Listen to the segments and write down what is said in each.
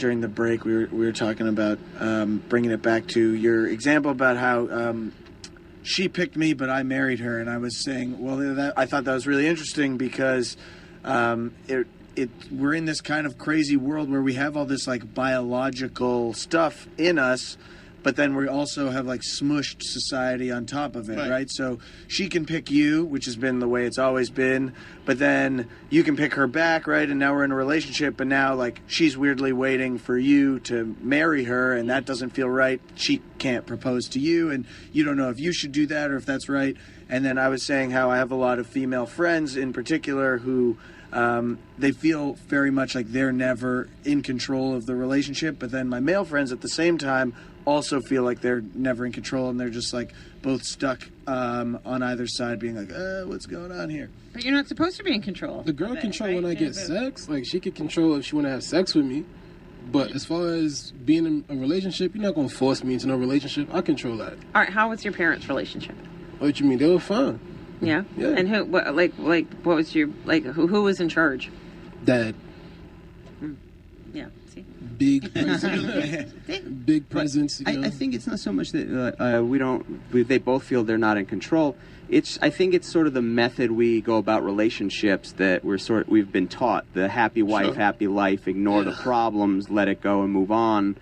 during the break, we were talking about bringing it back to your example about how she picked me, but I married her, and I was saying, well, I thought that was really interesting because we're in this kind of crazy world where we have all this like biological stuff in us, but then we also have like smushed society on top of it, right? So she can pick you, which has been the way it's always been, but then you can pick her back, right? And now we're in a relationship, but now like she's weirdly waiting for you to marry her, and that doesn't feel right. She can't propose to you, and you don't know if you should do that or if that's right. And then I was saying how I have a lot of female friends in particular who they feel very much like they're never in control of the relationship, but then my male friends at the same time also feel like they're never in control, and they're just like both stuck on either side being like, what's going on here? But you're not supposed to be in control. The girl control when I get sex. Like, she could control if she want to have sex with me, but as far as being in a relationship, you're not going to force me into no relationship. I control that. All right, how was your parents' relationship? What you mean? They were fine. Yeah? And who, what was your, like, who was in charge? Dad. Yeah, see? Big presence. Big presence. You know? I think it's not so much that they both feel they're not in control. I think it's sort of the method we go about relationships that we've been taught. The happy wife, happy life, ignore the problems, let it go and move on.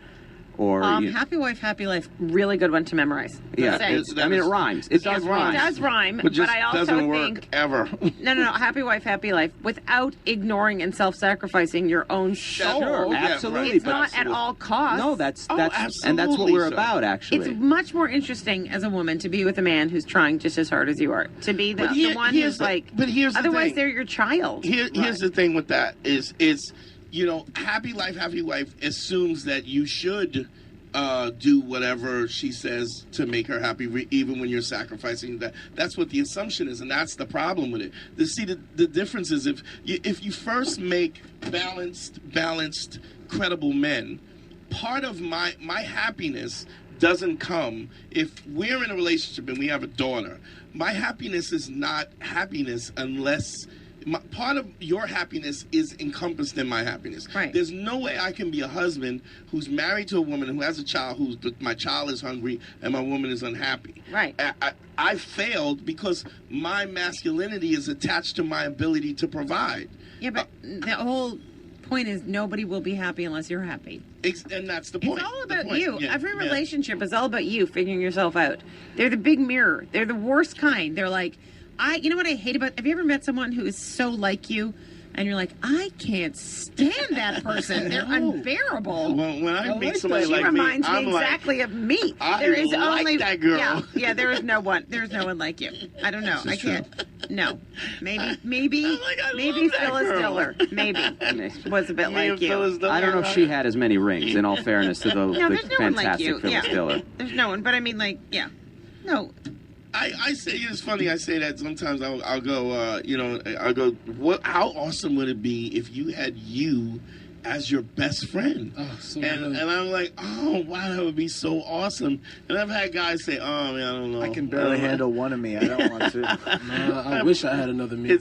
Or happy wife, happy life, really good one to memorize. Yeah, it rhymes. It does rhyme. It does rhyme, but I also doesn't think work ever. No. Happy wife, happy life, without ignoring and self-sacrificing your own soul. Sure, absolutely. It's not at all costs. No, that's and that's what we're about. Actually, it's much more interesting as a woman to be with a man who's trying just as hard as you are. To be the one who's like. But here's the otherwise, thing. they're your child. Here's the thing with that is. You know, happy life, happy wife assumes that you should do whatever she says to make her happy, even when you're sacrificing that. That's what the assumption is, and that's the problem with it. The difference is if you first make balanced, credible men, part of my happiness doesn't come if we're in a relationship and we have a daughter. My happiness is not happiness unless... part of your happiness is encompassed in my happiness. Right. There's no way I can be a husband who's married to a woman who has a child my child is hungry and my woman is unhappy. Right. I failed because my masculinity is attached to my ability to provide. Yeah, but the whole point is nobody will be happy unless you're happy. And that's the point. It's all about you. Yeah. Every relationship is all about you figuring yourself out. They're the big mirror. They're the worst kind. They're like... you know what I hate about... Have you ever met someone who is so like you, and you're like, I can't stand that person. They're unbearable. Well, when I meet somebody like me, she reminds me I'm exactly of me. There is only that girl. Yeah, there is no one. There's no one like you. I don't know. I can't. No. Maybe Phyllis Diller. Maybe was a bit like you. I don't know if she had as many rings, in all fairness to the fantastic Phyllis Diller. There's no one, but I mean, like, yeah. No. I say it's funny. I say that sometimes I'll go. I'll go. How awesome would it be if you had you as your best friend? Oh, so and I'm like, oh wow, that would be so awesome. And I've had guys say, oh man, I don't know. I can barely handle one of me. I don't want to. I wish I had another me.